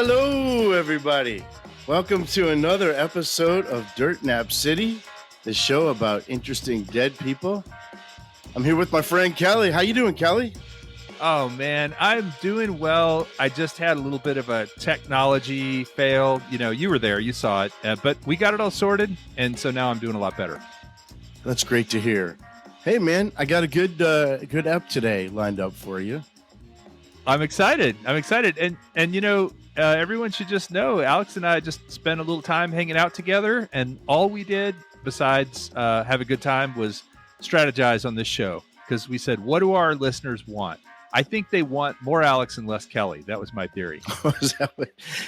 Hello, everybody. Welcome to another episode of Dirt Nap City, the show about interesting dead people. I'm here with my friend Kelly. How you doing, Kelly? Oh, man, I'm doing well. I just had a little bit of a technology fail. You know, you were there, you saw it, but we got it all sorted, and so now I'm doing a lot better. That's great to hear. Hey, man, I got a good app today lined up for you. I'm excited. And you know, everyone should just know, Alex and I just spent a little time hanging out together, and all we did besides have a good time was strategize on this show, because we said, what do our listeners want? I think they want more Alex and less Kelly. That was my theory.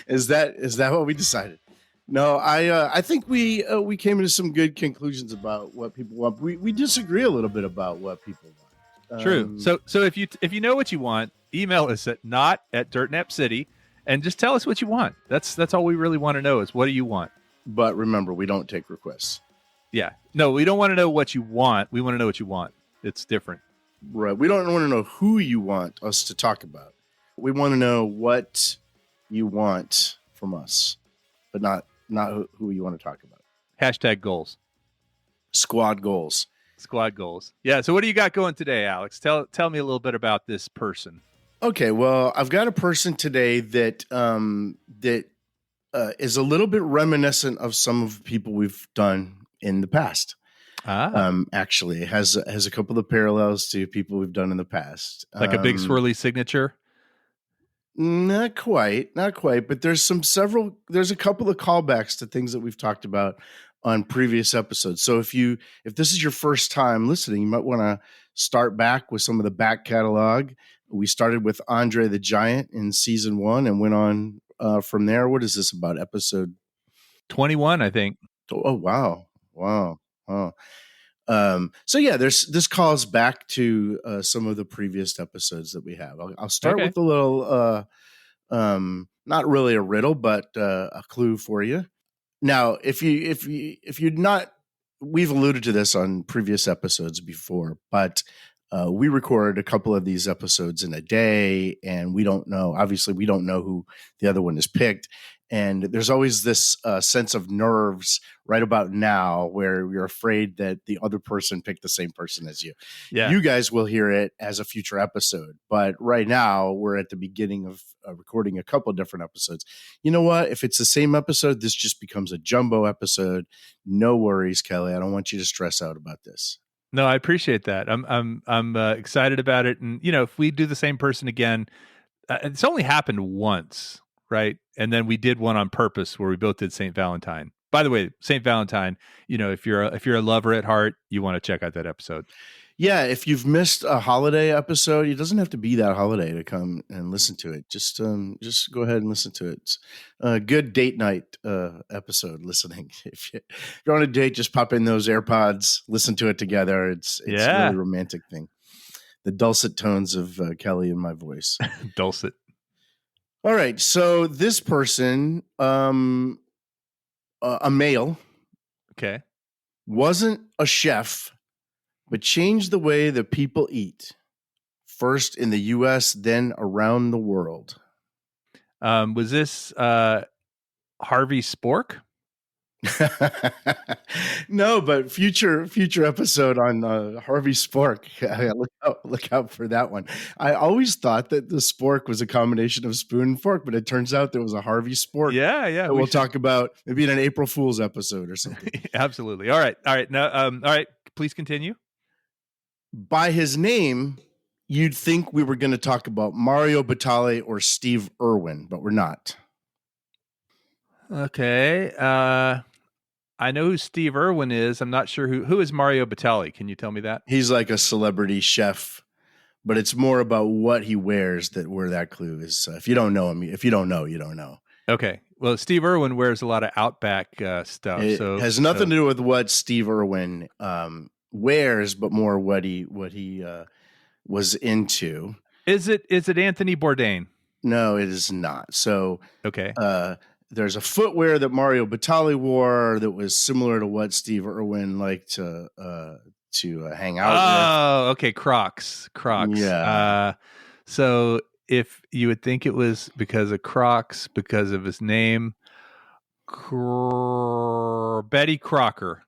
Is that what we decided? No, I think we came into some good conclusions about what people want. We disagree a little bit about what people want. True. So if you know what you want, email us at not@dirtnapcity and just tell us what you want. That's all we really want to know is, what do you want? But remember, we don't take requests. Yeah. No, we don't want to know what you want. We want to know what you want. It's different. Right. We don't want to know who you want us to talk about. We want to know what you want from us, but not who you want to talk about. Hashtag goals. Squad goals. Yeah. So what do you got going today, Alex? Tell me a little bit about this person. Okay. Well, I've got a person today that is a little bit reminiscent of some of the people we've done in the past. Actually, it has a couple of parallels to people we've done in the past. Like a big swirly signature? Not quite, but there's a couple of callbacks to things that we've talked about on previous episodes. So if this is your first time listening, you might want to start back with some of the back catalog. We started with Andre the Giant in season 1 and went on from there. What is this about? Episode 21, I think. Oh, wow. So yeah, this calls back to some of the previous episodes that we have. I'll start with a little, not really a riddle, but a clue for you. Now, if you're not, we've alluded to this on previous episodes before, but we record a couple of these episodes in a day, and we don't know who the other one is picked. And there's always this sense of nerves right about now where you're afraid that the other person picked the same person as you. Yeah. You guys will hear it as a future episode. But right now, we're at the beginning of recording a couple of different episodes. You know what? If it's the same episode, this just becomes a jumbo episode. No worries, Kelly. I don't want you to stress out about this. No, I appreciate that. I'm excited about it. And, you know, if we do the same person again, it's only happened once. Right. And then we did one on purpose where we both did St. Valentine. By the way, St. Valentine, you know, if you're a lover at heart, you want to check out that episode. Yeah. If you've missed a holiday episode, it doesn't have to be that holiday to come and listen to it. Just go ahead and listen to it. It's a good date night episode listening. If you're on a date, just pop in those AirPods, listen to it together. It's a really romantic thing. The dulcet tones of Kelly and my voice. Dulcet. All right, so this person, a male, wasn't a chef, but changed the way that people eat. First in the U.S., then around the world. Was this Harvey Spork? No, but future episode on Harvey Spork. Look out for that one. I always thought that the spork was a combination of spoon and fork, but it turns out there was a Harvey Spork. Yeah. We'll talk about maybe in an April Fool's episode or something. Absolutely. All right. Now, all right. Please continue. By his name, you'd think we were going to talk about Mario Batali or Steve Irwin, but we're not. Okay. I know who Steve Irwin is. I'm not sure who is Mario Batali. Can you tell me that? He's like a celebrity chef, but it's more about what he wears where that clue is. If you don't know him, if you don't know, you don't know. Okay. Well, Steve Irwin wears a lot of Outback stuff. It has nothing to do with what Steve Irwin wears, but more what he was into. Is it Anthony Bourdain? No, it is not. So okay. There's a footwear that Mario Batali wore that was similar to what Steve Irwin liked to hang out with. Oh, okay. Crocs. Yeah. So if you would think it was because of Crocs, because of his name. Betty Crocker.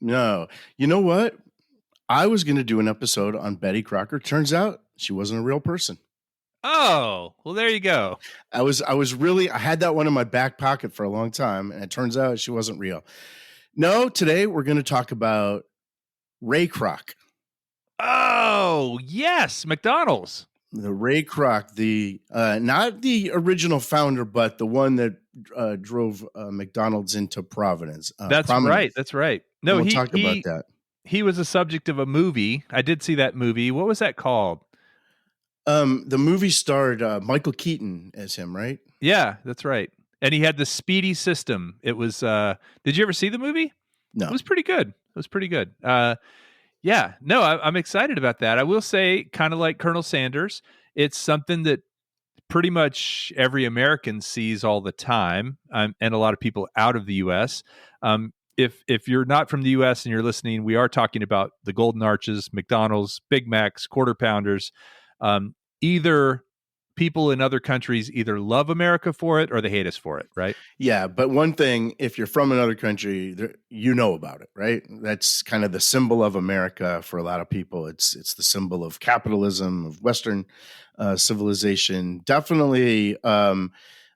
No. You know what? I was going to do an episode on Betty Crocker. Turns out she wasn't a real person. Oh, well, there you go. I had that one in my back pocket for a long time, and it turns out she wasn't real. No, today we're going to talk about Ray Kroc. Oh, yes, McDonald's. The Ray Kroc, the not the original founder, but the one that drove McDonald's into Providence. That's right. That's right. No, we'll talk about that. He was a subject of a movie. I did see that movie. What was that called? The movie starred Michael Keaton as him, right? Yeah, that's right. And he had the speedy system. It was. Did you ever see the movie? No. It was pretty good. Yeah, no, I'm excited about that. I will say, kind of like Colonel Sanders, it's something that pretty much every American sees all the time, and a lot of people out of the U.S. If you're not from the U.S. and you're listening, we are talking about the Golden Arches, McDonald's, Big Macs, Quarter Pounders. Either people in other countries either love America for it or they hate us for it, right? Yeah, but one thing, if you're from another country, you know about it, right? That's kind of the symbol of America for a lot of people. It's the symbol of capitalism, of Western civilization. Definitely kind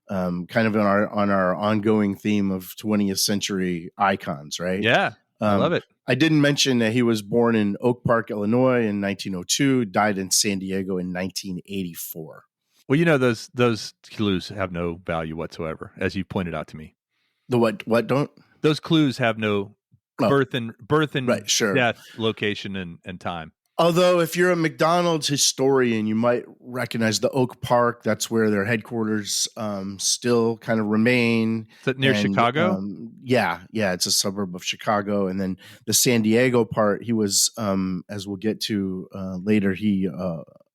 of on our ongoing theme of 20th century icons, right? Yeah, I love it. I didn't mention that he was born in Oak Park, Illinois in 1902, died in San Diego in 1984. Well, you know, those clues have no value whatsoever, as you pointed out to me. The what don't? Those clues have no birth and right, sure. death, location, and time. Although if you're a McDonald's historian, you might recognize the Oak Park. That's where their headquarters still kind of remain. Is that near Chicago? Yeah. It's a suburb of Chicago. And then the San Diego part, he was, as we'll get to later, he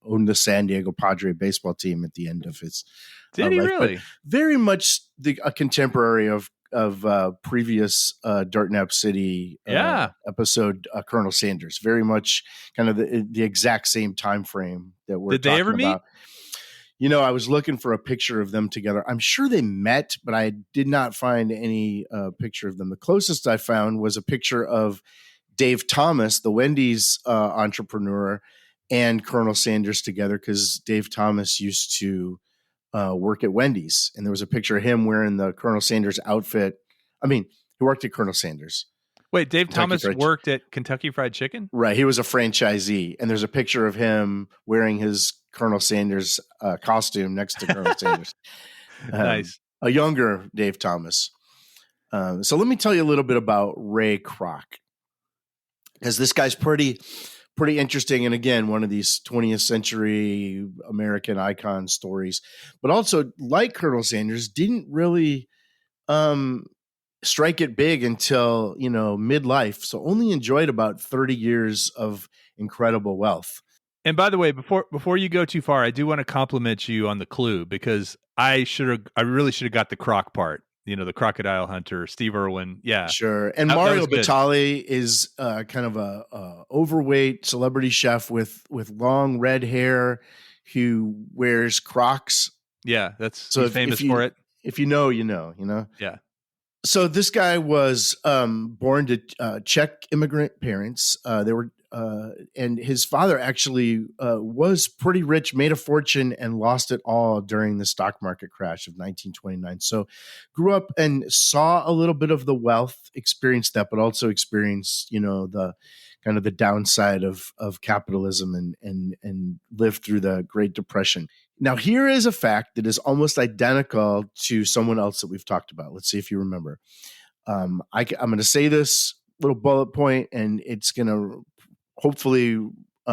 owned the San Diego Padre baseball team at the end of his Did he life. really? But very much a contemporary of previous Dirt Nap City episode, Colonel Sanders. Very much kind of the exact same time frame that we're talking about. Did they ever meet? You know, I was looking for a picture of them together. I'm sure they met, but I did not find any picture of them. The closest I found was a picture of Dave Thomas, the Wendy's entrepreneur, and Colonel Sanders together, because Dave Thomas used to work at Wendy's, and there was a picture of him wearing the Colonel Sanders outfit. I mean, he worked at Colonel Sanders. Wait, Dave Thomas worked at Kentucky Fried Chicken? Right. He was a franchisee, and there's a picture of him wearing his Colonel Sanders costume next to Colonel Sanders. Nice. A younger Dave Thomas. So let me tell you a little bit about Ray Kroc, because this guy's pretty interesting. And again, one of these 20th century American icon stories, but also, like Colonel Sanders, didn't really strike it big until, midlife. So only enjoyed about 30 years of incredible wealth. And by the way, before you go too far, I do want to compliment you on the clue, because I really should have got the Kroc part. The crocodile hunter, Steve Irwin. Yeah, sure. And Mario Batali is kind of a overweight celebrity chef with long red hair who wears Crocs. Yeah, he's famous for it. If you know, you know. Yeah. So this guy was born to Czech immigrant parents. They were, and his father actually was pretty rich, made a fortune, and lost it all during the stock market crash of 1929. So grew up and saw a little bit of the wealth, experienced that, but also experienced, the kind of the downside of capitalism and lived through the Great Depression. Now, here is a fact that is almost identical to someone else that we've talked about. Let's see if you remember. I'm going to say this little bullet point, and it's going to hopefully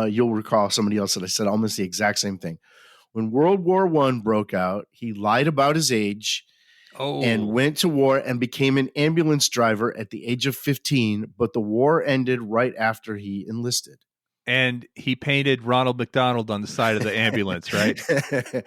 you'll recall somebody else that I said almost the exact same thing. When World War I broke out, he lied about his age and went to war and became an ambulance driver at the age of 15. But the war ended right after he enlisted. And he painted Ronald McDonald on the side of the ambulance, right?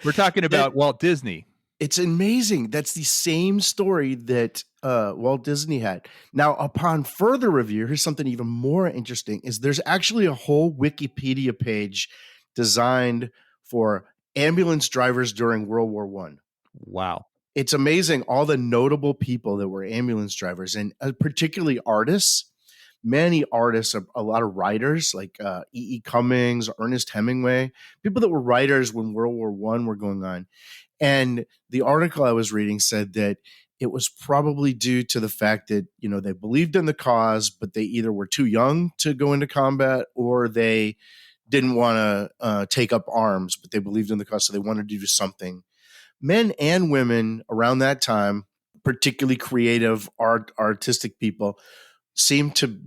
We're talking about Walt Disney. It's amazing. That's the same story that Walt Disney had. Now, upon further review, here's something even more interesting, is there's actually a whole Wikipedia page designed for ambulance drivers during World War I. Wow. It's amazing all the notable people that were ambulance drivers, and particularly artists. Many artists, a lot of writers like E. E. Cummings, Ernest Hemingway, people that were writers when World War I were going on. And the article I was reading said that it was probably due to the fact that, they believed in the cause, but they either were too young to go into combat, or they didn't want to take up arms, but they believed in the cause, so they wanted to do something. Men and women around that time, particularly creative, artistic people, seem to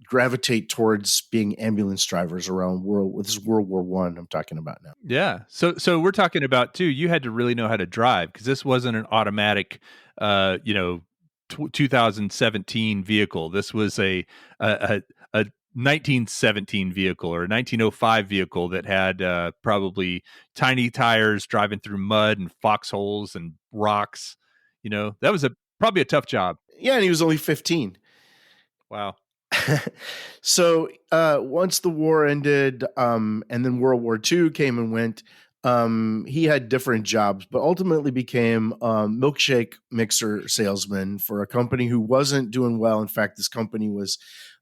gravitate towards being ambulance drivers around This is World War I I'm talking about now. Yeah. So we're talking about too. You had to really know how to drive, because this wasn't an automatic, 2017 vehicle. This was a 1917 vehicle or a 1905 vehicle that had probably tiny tires, driving through mud and foxholes and rocks. That was probably a tough job. Yeah, and he was only 15. Wow. So once the war ended, and then World War II came and went, he had different jobs, but ultimately became a milkshake mixer salesman for a company who wasn't doing well. In fact, this company was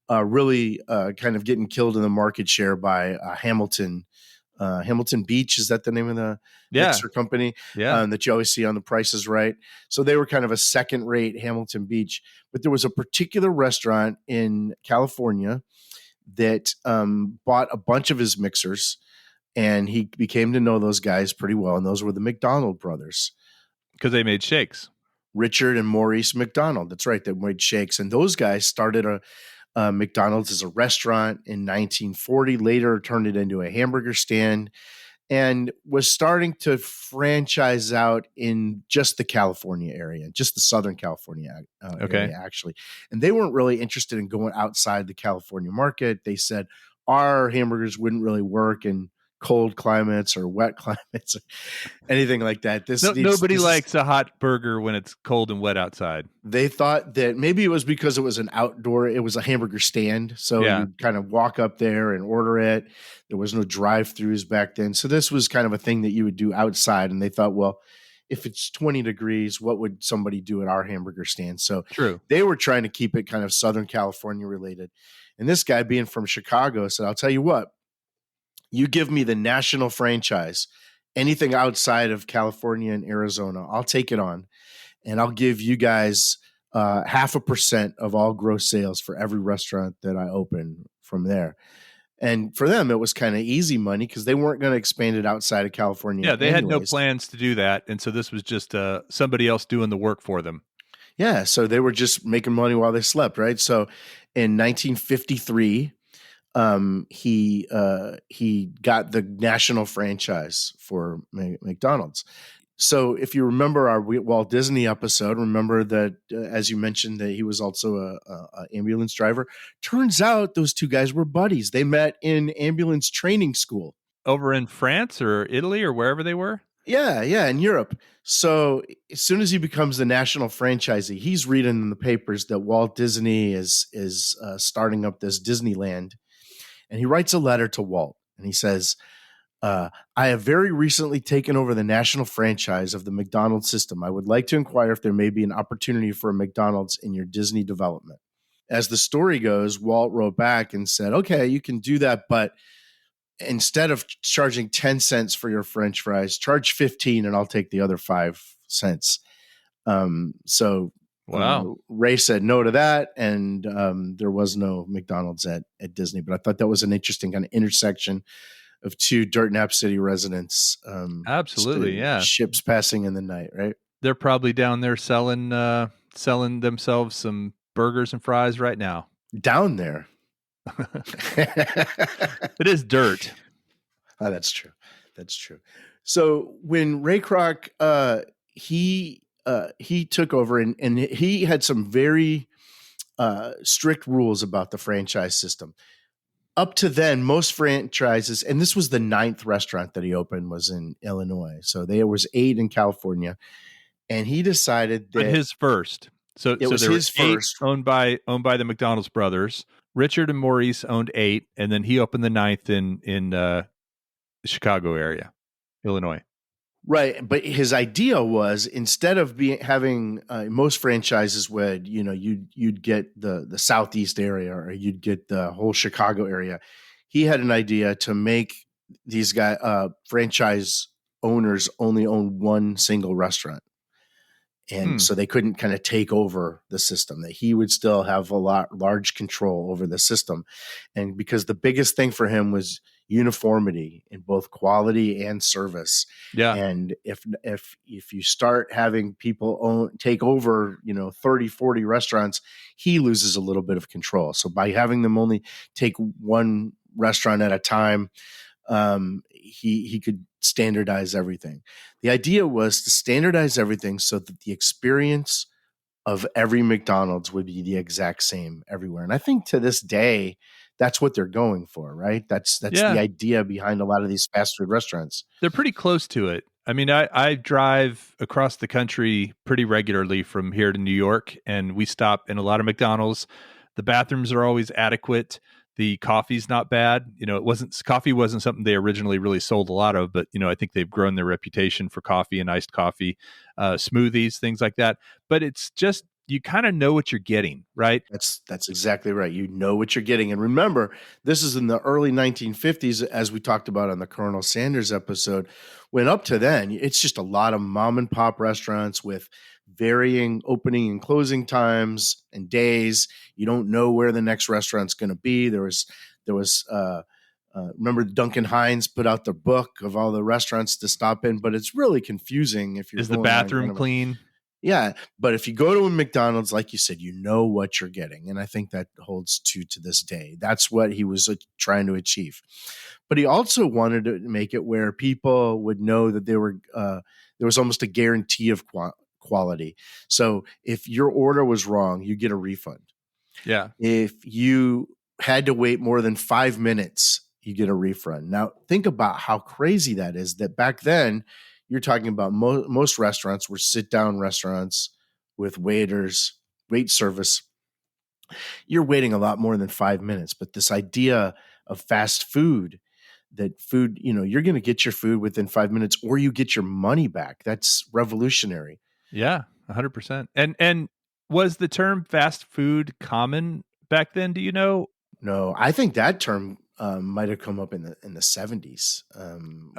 really kind of getting killed in the market share by Hamilton Beach. Is that the name of the mixer company? Yeah. That you always see on The Price is Right. So they were kind of a second-rate Hamilton Beach. But there was a particular restaurant in California that bought a bunch of his mixers, and he became to know those guys pretty well. And those were the McDonald brothers. Because they made shakes. Richard and Maurice McDonald. That's right. They made shakes. And those guys started McDonald's as a restaurant in 1940, later turned it into a hamburger stand, and was starting to franchise out in just the California area, just the Southern California area, actually. And they weren't really interested in going outside the California market. They said our hamburgers wouldn't really work in cold climates or wet climates or anything like that. Nobody likes a hot burger when it's cold and wet outside. They thought that maybe it was because it was it was a hamburger stand. So you'd kind of walk up there and order it. There was no drive-throughs back then. So this was kind of a thing that you would do outside. And they thought, well, if it's 20 degrees, what would somebody do at our hamburger stand? So They were trying to keep it kind of Southern California related. And this guy, being from Chicago, said, I'll tell you what, you give me the national franchise, anything outside of California and Arizona, I'll take it on. And I'll give you guys 0.5% of all gross sales for every restaurant that I open from there. And for them, it was kind of easy money because they weren't going to expand it outside of California. Yeah, they had no plans to do that. And so this was just somebody else doing the work for them. Yeah, so they were just making money while they slept, right? So in 1953, he got the national franchise for McDonald's. So if you remember our Walt Disney episode, remember that as you mentioned that he was also a ambulance driver. Turns out those two guys were buddies. They met in ambulance training school over in France or Italy or wherever they were. Yeah, in Europe. So as soon as he becomes the national franchisee, he's reading in the papers that Walt Disney is starting up this Disneyland. And he writes a letter to Walt, and he says, I have very recently taken over the national franchise of the McDonald's system. I would like to inquire if there may be an opportunity for a McDonald's in your Disney development. As the story goes, Walt wrote back and said, okay, you can do that, but instead of charging 10 cents for your French fries, charge 15 and I'll take the other 5 cents. Wow. Ray said no to that, and there was no McDonald's at Disney. But I thought that was an interesting kind of intersection of two Dirt Nap City residents. Absolutely, yeah. Ships passing in the night, right? They're probably down there selling themselves some burgers and fries right now. Down there. It is dirt. Oh, that's true. That's true. So when Ray Kroc, he took over and he had some very strict rules about the franchise system. Up to then, most franchises, and this was the 9th restaurant that he opened, was in Illinois. So there was 8 in California, and he decided that his first. So it was his first, owned by the McDonald's brothers. Richard and Maurice owned 8, and then he opened the 9th in the Chicago area, Illinois. Right, but his idea was, instead of having most franchises would, you'd get the southeast area, or you'd get the whole Chicago area. He had an idea to make these franchise owners only own one single restaurant. And so they couldn't kind of take over the system, that he would still have large control over the system. And because the biggest thing for him was uniformity in both quality and service. Yeah. And if you start having people take over, 30, 40 restaurants, he loses a little bit of control. So by having them only take one restaurant at a time, he could standardize everything. The idea was to standardize everything so that the experience of every McDonald's would be the exact same everywhere. And I think to this day, that's what they're going for, right? That's the idea behind a lot of these fast food restaurants. They're pretty close to it. I mean, I drive across the country pretty regularly from here to New York, and we stop in a lot of McDonald's. The bathrooms are always adequate. The coffee's not bad. Coffee wasn't something they originally really sold a lot of, but I think they've grown their reputation for coffee and iced coffee, smoothies, things like that. But it's just, you kind of know what you're getting, right? That's exactly right. You know what you're getting. And remember, this is in the early 1950s, as we talked about on the Colonel Sanders episode. When up to then, it's just a lot of mom and pop restaurants with varying opening and closing times and days. You don't know where the next restaurant's going to be. There was remember Duncan Hines put out the book of all the restaurants to stop in, but it's really confusing if you're. Is the bathroom clean? Yeah, but if you go to a McDonald's, like you said, you know what you're getting, and I think that holds true to this day. That's what he was trying to achieve. But he also wanted to make it where people would know that there was almost a guarantee of quality. So if your order was wrong, you get a refund. Yeah. If you had to wait more than 5 minutes, you get a refund. Now, think about how crazy that is, that back then, you're talking about most restaurants were sit-down restaurants with waiters, wait service. You're waiting a lot more than 5 minutes. But this idea of fast food, that food, you're going to get your food within 5 minutes, or you get your money back. That's revolutionary. Yeah, 100%. And was the term fast food common back then? Do you know? No, I think that term might have come up in the 70s.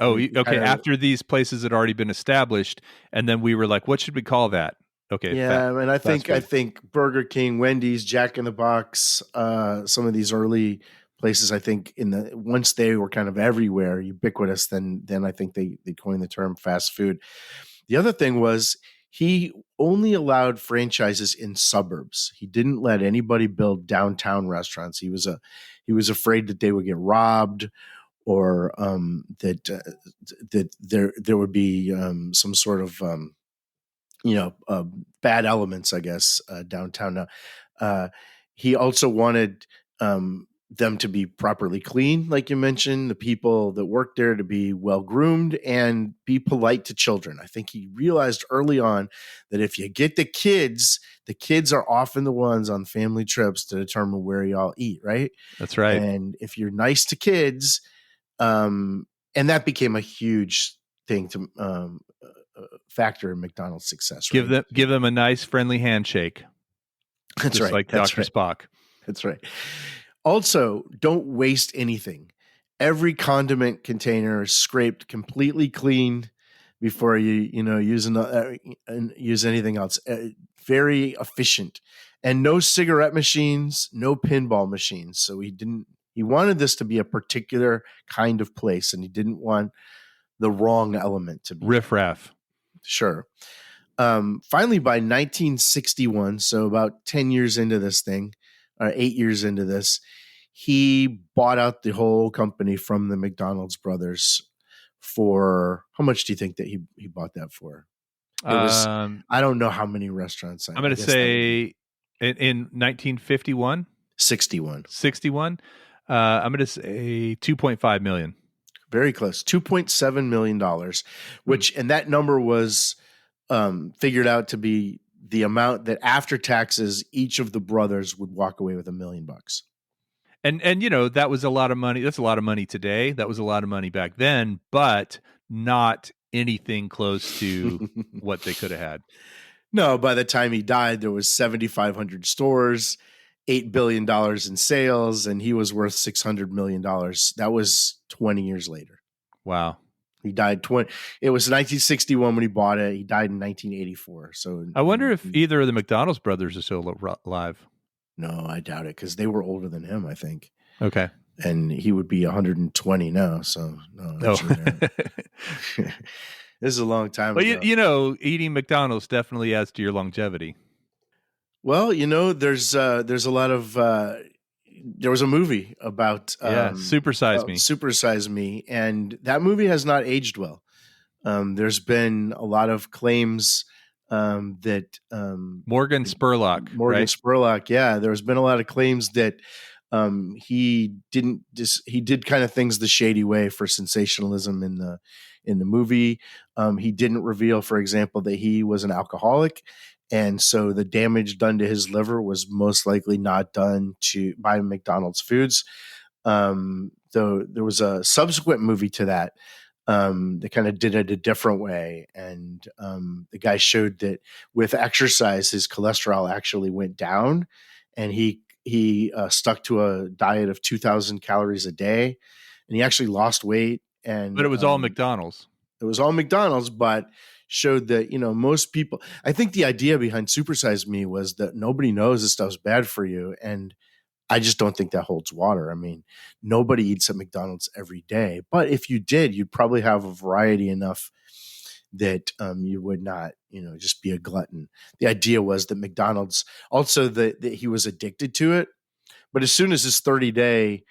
Okay. After these places had already been established, and then we were like, "What should we call that?" Okay. Yeah, and I think Burger King, Wendy's, Jack in the Box, some of these early places, I think once they were kind of everywhere, ubiquitous, then I think they coined the term fast food. The other thing was, he only allowed franchises in suburbs. He didn't let anybody build downtown restaurants. He was afraid that they would get robbed, or that there would be some sort of bad elements, I guess, downtown. Now, he also wanted them to be properly clean, like you mentioned, the people that work there to be well groomed and be polite to children. I think he realized early on that if you get the kids are often the ones on family trips to determine where y'all eat, right? That's right. And if you're nice to kids, and that became a huge thing to factor in McDonald's success. Right? Give them a nice, friendly handshake. That's just right. Like Dr. Spock. That's right. Also, don't waste anything. Every condiment container is scraped completely clean before you use anything else. Very efficient, and no cigarette machines, no pinball machines. So he wanted this to be a particular kind of place, and he didn't want the wrong element to be riffraff. Sure. Finally, by 1961, so about 10 years into this thing, or 8 years into this, he bought out the whole company from the McDonald's brothers for, how much do you think that he bought that for? It was, I don't know how many restaurants. I'm going to say in 1951? 61. 61? I'm going to say $2.5 million. Very close. $2.7 million, which, and that number was figured out to be the amount that after taxes, each of the brothers would walk away with $1 million. And that was a lot of money. That's a lot of money today. That was a lot of money back then, but not anything close to what they could have had. No, by the time he died, there was 7,500 stores, $8 billion in sales, and he was worth $600 million. That was 20 years later. Wow. He died it was 1961 when he bought it. He died in 1984. So I wonder if either of the McDonald's brothers are still alive. No, I doubt it, because they were older than him, I think. Okay. And he would be 120 now. So no. This is a long time ago. Well, eating McDonald's definitely adds to your longevity. Well, there's a lot of there was a movie about Super Size Me, and that movie has not aged well. There's been a lot of claims that Morgan Spurlock, Spurlock, yeah, there's been a lot of claims that he did kind of things the shady way for sensationalism in the movie. He didn't reveal, for example, that he was an alcoholic. And so the damage done to his liver was most likely not done by McDonald's foods. Though there was a subsequent movie to that that kind of did it a different way. And the guy showed that with exercise, his cholesterol actually went down, and he stuck to a diet of 2,000 calories a day, and he actually lost weight. But it was all McDonald's. It was all McDonald's, but showed that, most people, I think the idea behind Super Size Me was that nobody knows this stuff's bad for you. And I just don't think that holds water. I mean, nobody eats at McDonald's every day, but if you did, you'd probably have a variety enough that you would not, just be a glutton. The idea was that McDonald's also that he was addicted to it, but as soon as his 30-day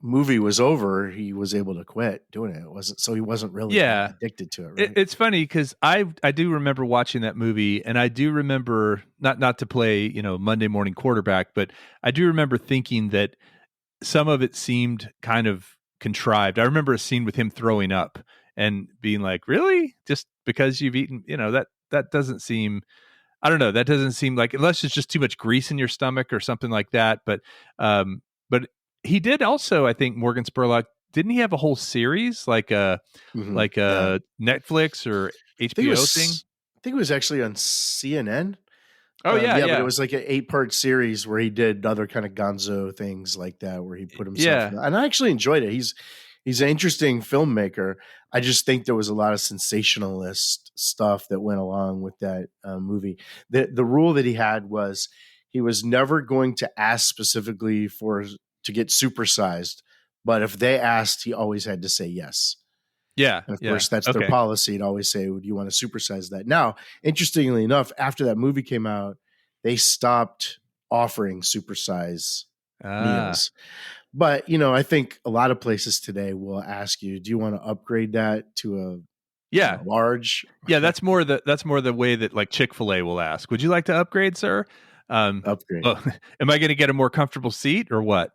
movie was over, he was able to quit doing it. He wasn't really addicted to it. Right? It's funny because I do remember watching that movie, and I do remember not to play Monday morning quarterback, but I do remember thinking that some of it seemed kind of contrived. I remember a scene with him throwing up and being like, "Really? Just because you've eaten?" That doesn't seem. I don't know. That doesn't seem like, unless it's just too much grease in your stomach or something like that. But he did also, I think, Morgan Spurlock, didn't he have a whole series like a Netflix or HBO thing? I think it was actually on CNN. Oh yeah. But it was like an 8-part series where he did other kind of gonzo things like that, where he put himself. And I actually enjoyed it. He's an interesting filmmaker. I just think there was a lot of sensationalist stuff that went along with that movie. The rule that he had was he was never going to ask specifically to get supersized, but if they asked, he always had to say yes. Yeah. And of course, that's their policy. He'd always say, "Would you want to supersize that?" Now, interestingly enough, after that movie came out, they stopped offering supersize meals. But, I think a lot of places today will ask you, "Do you want to upgrade that to a large?" Yeah, that's more the way that like Chick-fil-A will ask. "Would you like to upgrade, sir?" Upgrade. Am I going to get a more comfortable seat or what?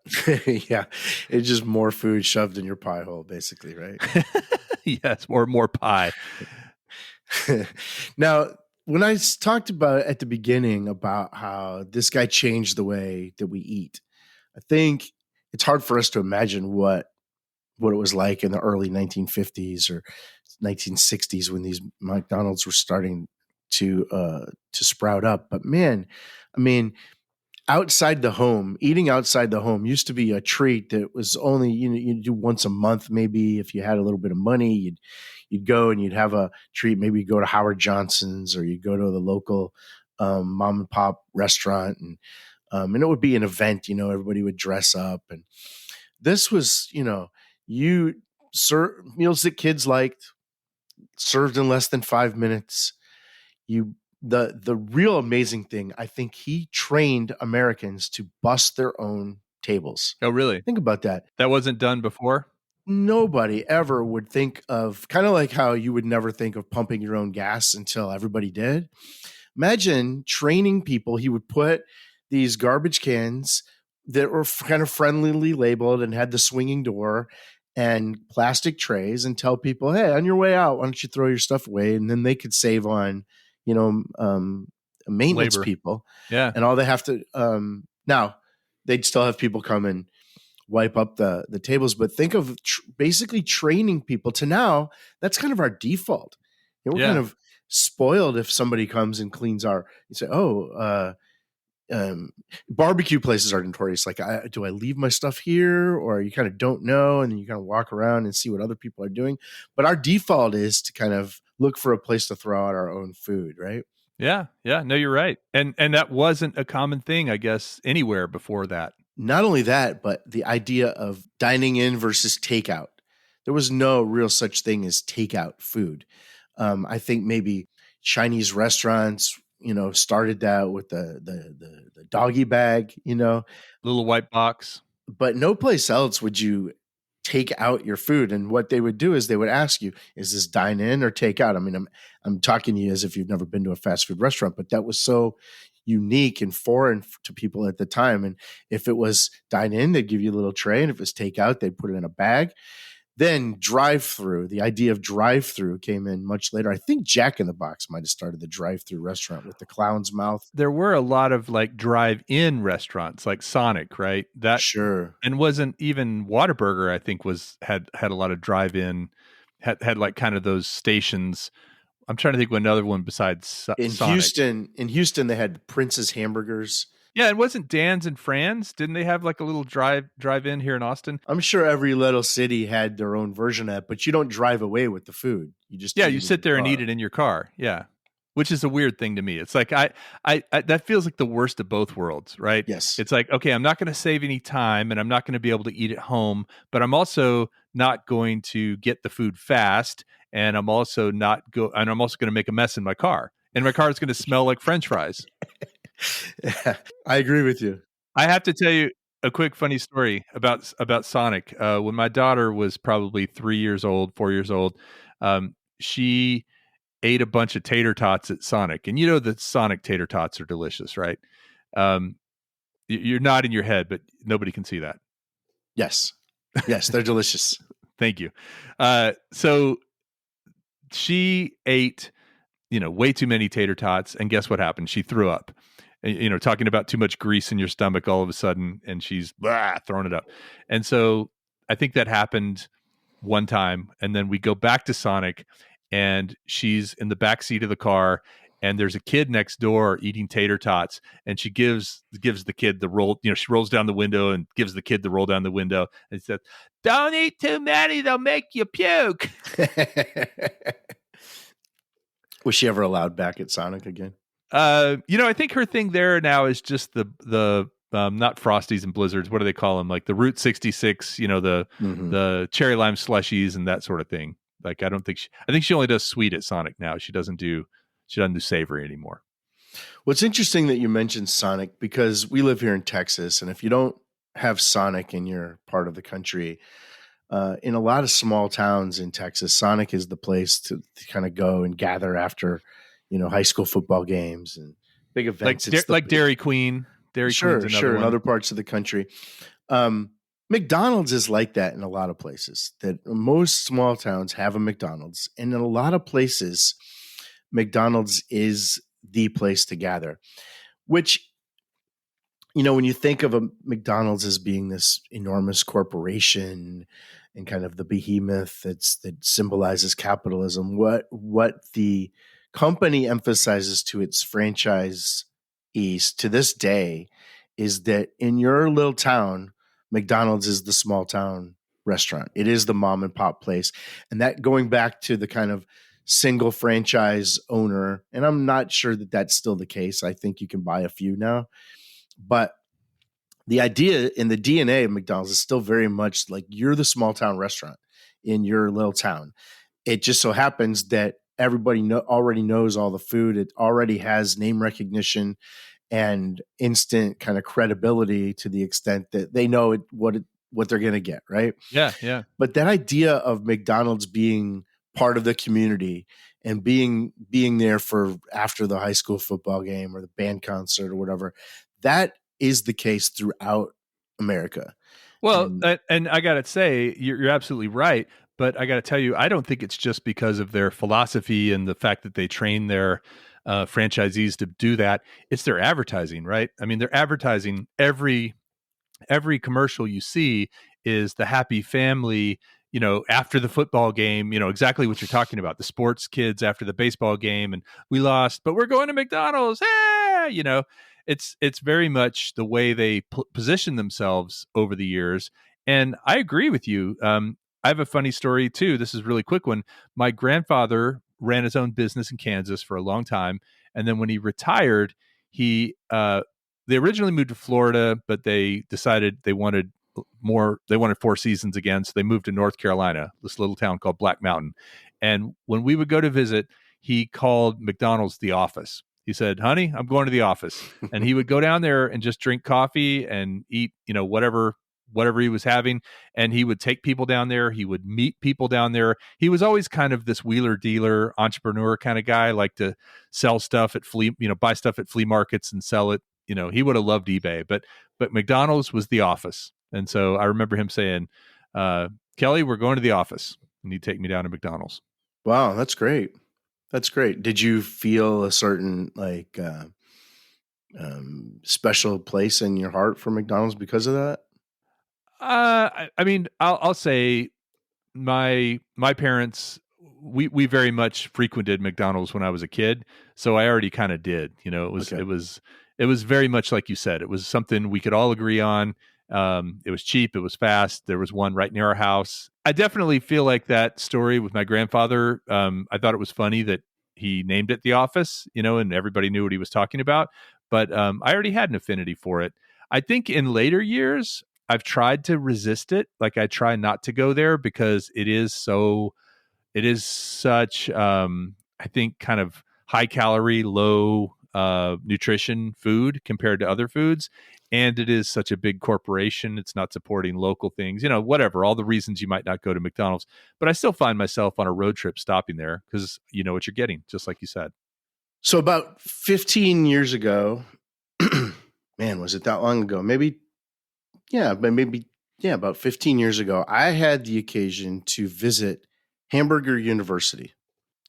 Yeah, it's just more food shoved in your pie hole, basically, right? Yes, or more pie. Now, when I talked about at the beginning about how this guy changed the way that we eat, I think it's hard for us to imagine what it was like in the early 1950s or 1960s when these McDonald's were starting to sprout up. But man, I mean, eating outside the home used to be a treat that was only, you'd do once a month. Maybe if you had a little bit of money, you'd go and you'd have a treat. Maybe you'd go to Howard Johnson's, or you'd go to the local mom and pop restaurant, and it would be an event. Everybody would dress up, and this was, you serve meals that kids liked, served in less than 5 minutes. The real amazing thing, I think, he trained Americans to bust their own tables. Oh, really? Think about that. That wasn't done before? Nobody ever would think of, kind of like how you would never think of pumping your own gas until everybody did. Imagine training people. He would put these garbage cans that were kind of friendlily labeled and had the swinging door and plastic trays, and tell people, "Hey, on your way out, why don't you throw your stuff away?" And then they could save on maintenance Labor. people. Yeah. And all they have to now, they'd still have people come and wipe up the tables. But think of basically training people to now. That's kind of our default. We're kind of spoiled if somebody comes and cleans you say, barbecue places are notorious. Like, do I leave my stuff here, or you kind of don't know, and then you kind of walk around and see what other people are doing. But our default is to kind of look for a place to throw out our own food, right? Yeah. No, you're right. And that wasn't a common thing, I guess, anywhere before that. Not only that, but the idea of dining in versus takeout. There was no real such thing as takeout food. I think maybe Chinese restaurants, started that with the doggy bag, little white box. But no place else would you take out your food. And what they would do is they would ask you, is this dine in or take out? I mean, I'm talking to you as if you've never been to a fast food restaurant, but that was so unique and foreign to people at the time. And if it was dine in, they'd give you a little tray. And if it was take out, they'd put it in a bag. Then drive-through, the idea of drive-through came in much later. I think Jack in the Box might have started the drive-through restaurant with the clown's mouth. There were a lot of like drive-in restaurants like Sonic, right? That sure. And wasn't even Whataburger, I think, had a lot of drive-in, had like kind of those stations. I'm trying to think of another one besides Sonic. In Houston, they had Prince's Hamburgers. Yeah, it wasn't Dan's and Fran's. Didn't they have like a little drive-in here in Austin? I'm sure every little city had their own version of it, but you don't drive away with the food. You just you sit there and eat it in your car. Yeah, which is a weird thing to me. It's like I that feels like the worst of both worlds, right? Yes. It's like, okay, I'm not going to save any time, and I'm not going to be able to eat at home, but I'm also not going to get the food fast, and I'm also going to make a mess in my car, and my car is going to smell like French fries. Yeah, I agree with you. I have to tell you a quick funny story about Sonic. When my daughter was probably 4 years old, she ate a bunch of tater tots at Sonic. And the Sonic tater tots are delicious, right? You're nodding your head, but nobody can see that. Yes, they're delicious. Thank you. So she ate, way too many tater tots. And guess what happened? She threw up. Talking about too much grease in your stomach all of a sudden, and she's throwing it up. And so I think that happened one time, and then we go back to Sonic, and she's in the back seat of the car, and there's a kid next door eating tater tots, and she gives the kid the roll. She rolls down the window and gives the kid the roll down the window, and says, "Don't eat too many; they'll make you puke." Was she ever allowed back at Sonic again? I think her thing there now is just the not Frosties and Blizzards. What do they call them? Like the Route 66, the cherry lime slushies and that sort of thing. Like, I think she only does sweet at Sonic now. She doesn't do savory anymore. Well, it's interesting that you mentioned Sonic, because we live here in Texas, and if you don't have Sonic in your part of the country, in a lot of small towns in Texas, Sonic is the place to kind of go and gather after high school football games and big events. Like Dairy Queen. Sure. In other parts of the country. McDonald's is like that in a lot of places. That most small towns have a McDonald's. And in a lot of places, McDonald's is the place to gather. Which, when you think of a McDonald's as being this enormous corporation and kind of the behemoth that symbolizes capitalism, what the company emphasizes to its franchisees to this day is that in your little town, McDonald's is the small town restaurant. It is the mom and pop place. And that, going back to the kind of single franchise owner, and I'm not sure that that's still the case. I think you can buy a few now. But the idea in the DNA of McDonald's is still very much like you're the small town restaurant in your little town. It just so happens that everybody already knows all the food. It already has name recognition and instant kind of credibility to the extent that they know what they're going to get, right? Yeah. But that idea of McDonald's being part of the community and being there for after the high school football game or the band concert or whatever, that is the case throughout America. Well, and I got to say, you're absolutely right. But I got to tell you, I don't think it's just because of their philosophy and the fact that they train their franchisees to do that. It's their advertising, right? I mean, they're advertising every every commercial you see is the happy family, after the football game, exactly what you're talking about, the sports kids after the baseball game, and we lost, but we're going to McDonald's. It's very much the way they position themselves over the years. And I agree with you. I have a funny story too. This is a really quick one. My grandfather ran his own business in Kansas for a long time. And then when he retired, they originally moved to Florida, but they decided they wanted more. They wanted 4 seasons again, so they moved to North Carolina, this little town called Black Mountain. And when we would go to visit, he called McDonald's the office. He said, "Honey, I'm going to the office," and he would go down there and just drink coffee and eat, whatever he was having. And he would take people down there. He would meet people down there. He was always kind of this wheeler dealer, entrepreneur kind of guy, like to sell stuff at buy stuff at flea markets and sell it. He would have loved eBay, but McDonald's was the office. And so I remember him saying, "Kelly, we're going to the office," and he'd take me down to McDonald's. Wow, that's great. That's great. Did you feel a certain special place in your heart for McDonald's because of that? I mean, I'll say my parents, we very much frequented McDonald's when I was a kid, so I already kind of did. It was very much like you said. It was something we could all agree on. It was cheap. It was fast. There was one right near our house. I definitely feel like that story with my grandfather. I thought it was funny that he named it The Office, and everybody knew what he was talking about. But I already had an affinity for it. I think in later years, I've tried to resist it. Like I try not to go there because it is such, I think, kind of high calorie, low nutrition food compared to other foods. And it is such a big corporation. It's not supporting local things, whatever, all the reasons you might not go to McDonald's. But I still find myself on a road trip stopping there because you know what you're getting, just like you said. So about 15 years ago, man, was it that long ago? About 15 years ago, I had the occasion to visit Hamburger University.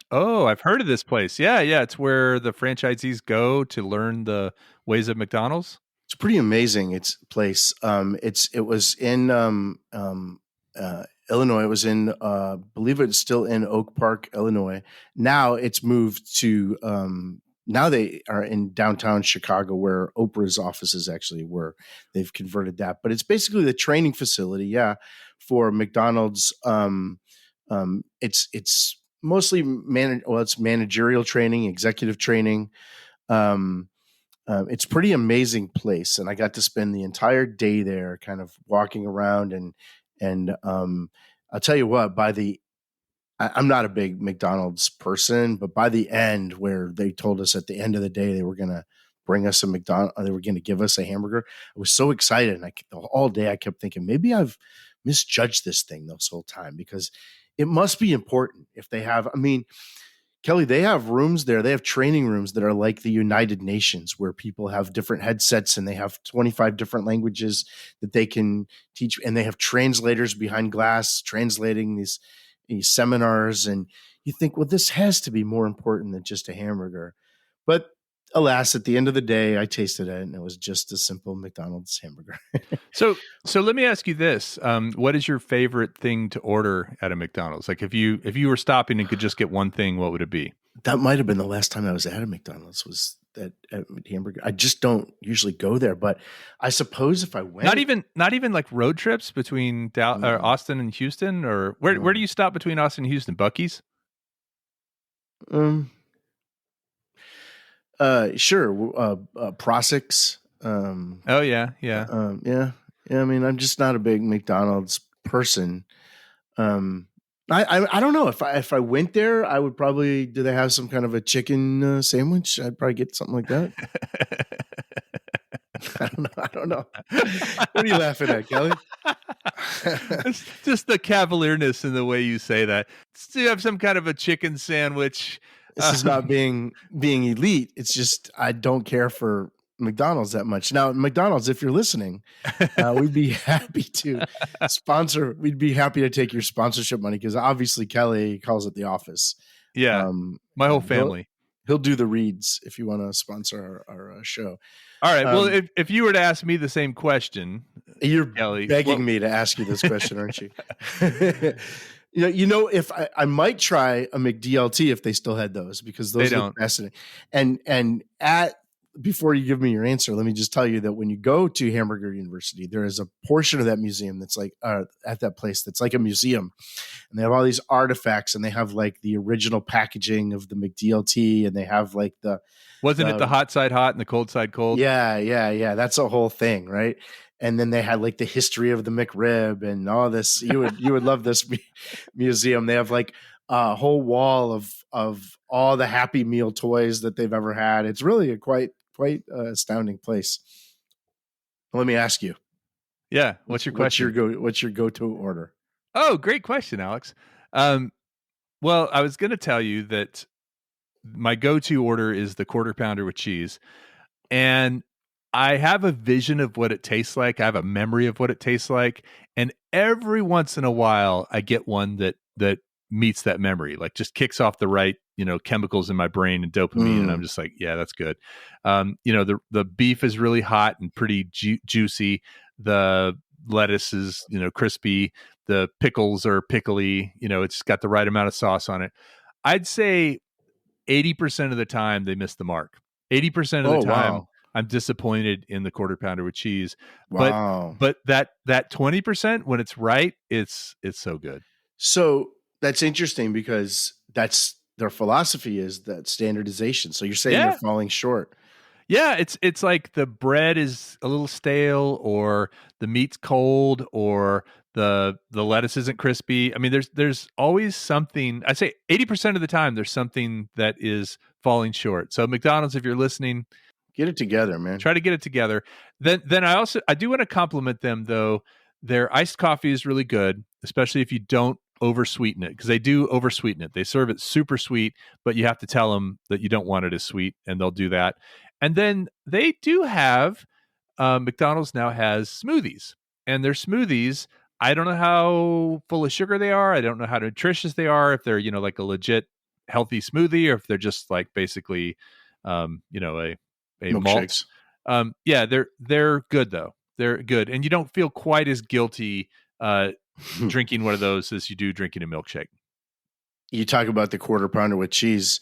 Oh, I've heard of this place. Yeah. It's where the franchisees go to learn the ways of McDonald's. It's pretty amazing. It's place. It was in Illinois. It was in, believe it's still in Oak Park, Illinois. Now it's moved to. Now they are in downtown Chicago, where Oprah's offices actually were. They've converted that, but it's basically the training facility, for McDonald's. It's mostly it's managerial training, executive training. It's pretty amazing place, and I got to spend the entire day there, kind of walking around, and I'll tell you what. I'm not a big McDonald's person, but by the end, where they told us at the end of the day they were going to bring us a McDonald's, they were going to give us a hamburger, I was so excited, and all day I kept thinking maybe I've misjudged this thing this whole time, because it must be important if they have. I mean, Kelly, they have rooms there. They have training rooms that are like the United Nations, where people have different headsets and they have 25 different languages that they can teach. And they have translators behind glass translating these seminars. And you think, well, this has to be more important than just a hamburger. But alas, at the end of the day, I tasted it and it was just a simple McDonald's hamburger. So let me ask you this. What is your favorite thing to order at a McDonald's? Like if you were stopping and could just get one thing, what would it be? That might've been the last time I was at a McDonald's, was that hamburger. I just don't usually go there, but I suppose if I went, not even like road trips between Austin and Houston, or where do you stop between Austin and Houston? Buc-ee's? Sure. Prosec's. Oh yeah. Yeah. I mean, I'm just not a big McDonald's person. I don't know if I went there, I would probably. Do they have some kind of a chicken sandwich? I'd probably get something like that. I don't know. What are you laughing at, Kelly? It's just the cavalierness in the way you say that. Do you have some kind of a chicken sandwich? This is not being elite. It's just I don't care for McDonald's that much. Now, McDonald's, if you're listening, we'd be happy to sponsor. We'd be happy to take your sponsorship money, because obviously Kelly calls it the office. Yeah, my whole family. He'll do the reads if you want to sponsor our show. All right. Well, if you were to ask me the same question, You're Kelly. begging me to ask you this question, aren't you? If I might try a McDLT if they still had those, because those look fascinating. And before you give me your answer, let me just tell you that when you go to Hamburger University, there is a portion of that museum that's like at that place that's like a museum, and they have all these artifacts, and they have like the original packaging of the McDLT, and they have like wasn't it the hot side hot and the cold side cold? Yeah. That's a whole thing, right? And then they had like the history of the McRib and all this. You would love this museum. They have like a whole wall of all the Happy Meal toys that they've ever had. It's really a quite astounding place. Let me ask you. Yeah, what's your question? What's your go-to order? Oh, great question, Alex. Well, I was going to tell you that my go-to order is the quarter pounder with cheese, and I have a vision of what it tastes like. I have a memory of what it tastes like, and every once in a while, I get one that meets that memory, like just kicks off the right, chemicals in my brain and dopamine, and I'm just like, yeah, that's good. The beef is really hot and pretty juicy. The lettuce is, crispy. The pickles are pickly. It's got the right amount of sauce on it. I'd say 80% of the time they miss the mark. 80% of the time. Wow. I'm disappointed in the quarter pounder with cheese. Wow. But that 20% when it's right, it's so good. So that's interesting because that's their philosophy is that standardization. So you're saying they're falling short. Yeah, it's like the bread is a little stale, or the meat's cold, or the lettuce isn't crispy. I mean, there's always something. I say 80% of the time there's something that is falling short. So McDonald's, if you're listening, get it together, man. Try to get it together. Then I do want to compliment them though. Their iced coffee is really good, especially if you don't oversweeten it, because they do oversweeten it. They serve it super sweet, but you have to tell them that you don't want it as sweet, and they'll do that. And then they do have McDonald's now has smoothies, and their smoothies, I don't know how full of sugar they are. I don't know how nutritious they are. If they're like a legit healthy smoothie, or if they're just like basically a malt. Yeah, they're good though. They're good, and you don't feel quite as guilty drinking one of those as you do drinking a milkshake. You talk about the quarter pounder with cheese.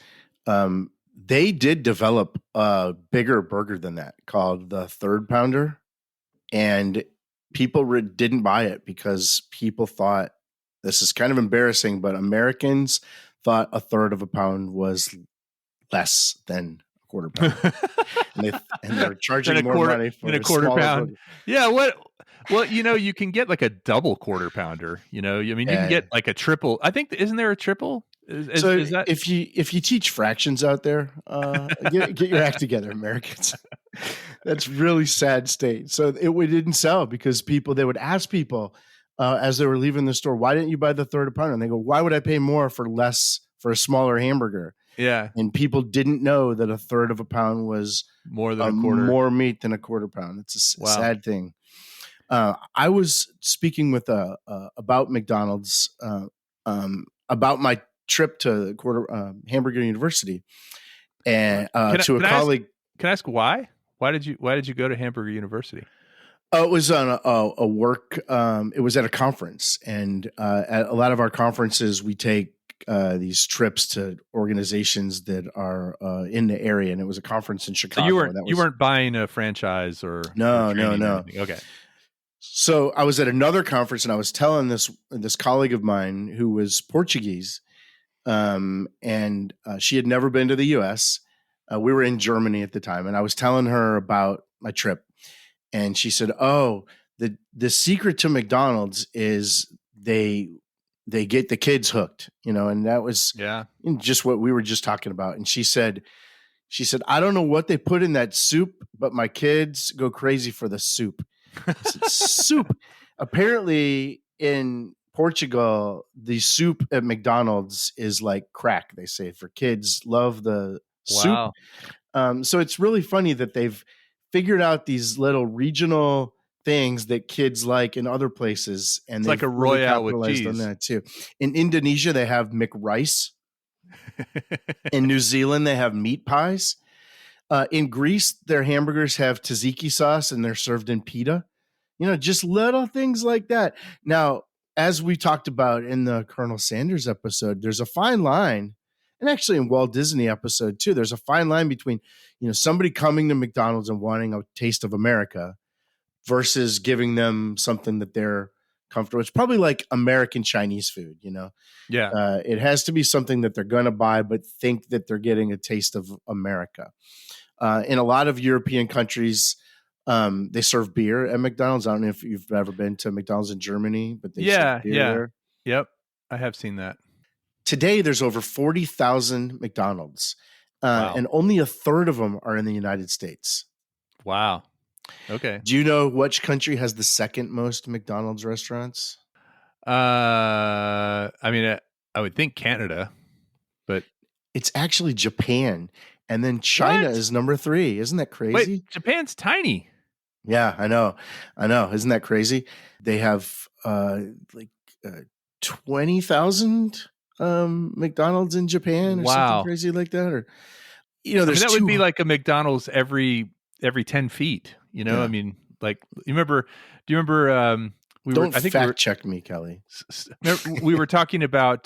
They did develop a bigger burger than that called the third pounder, and people didn't buy it because people thought, this is kind of embarrassing, but Americans thought a third of a pound was less than a quarter pound, and they're charging more money for a quarter pound. Burger. Yeah, well, you can get like a double quarter pounder. You can get like a triple. I think, isn't there a triple? Is that if you teach fractions out there, get your act together, Americans. That's really sad state. So it didn't sell because they would ask people as they were leaving the store, why didn't you buy the third pounder? And they go, why would I pay more for a smaller hamburger? Yeah. And people didn't know that a third of a pound was more than a quarter, more meat than a quarter pound. It's a sad thing. I was speaking with about McDonald's about my trip to Hamburger University, and to a colleague. Can I ask why? Why did you go to Hamburger University? It was on a work. It was at a conference, and at a lot of our conferences, we take these trips to organizations that are in the area, and it was a conference in Chicago. So you weren't buying a franchise or no. Okay. So I was at another conference, and I was telling this colleague of mine who was Portuguese, and she had never been to the U.S. We were in Germany at the time, and I was telling her about my trip, and she said, "Oh, the secret to McDonald's is they get the kids hooked, and that was just what we were just talking about." And she said, "I don't know what they put in that soup, but my kids go crazy for the soup." I said, soup. Apparently in Portugal, the soup at McDonald's is like crack, they say, for kids love the soup. So it's really funny that they've figured out these little regional things that kids like in other places, and it's like a Royale with cheese on that too. In Indonesia, they have McRice. In New Zealand, they have meat pies. In Greece, their hamburgers have tzatziki sauce, and they're served in pita. Just little things like that. Now, as we talked about in the Colonel Sanders episode, there's a fine line, and actually in Walt Disney episode too, there's a fine line between, somebody coming to McDonald's and wanting a taste of America versus giving them something that they're comfortable. It's probably like American Chinese food, Yeah. It has to be something that they're going to buy, but think that they're getting a taste of America. In a lot of European countries, they serve beer at McDonald's. I don't know if you've ever been to McDonald's in Germany, but they serve beer there. Yep. I have seen that. Today, there's over 40,000 McDonald's, Wow. and only a third of them are in the United States. Wow. Okay. Do you know which country has the second most McDonald's restaurants? I mean, I would think Canada, but it's actually Japan. And then China is number 3. Isn't that crazy? Wait, Japan's tiny. Yeah, I know. Isn't that crazy? They have 20,000 McDonald's in Japan or something crazy like that. Or there's that would be like a McDonald's every 10 feet. Yeah. I mean, like do you remember? Check me, Kelly. We were talking about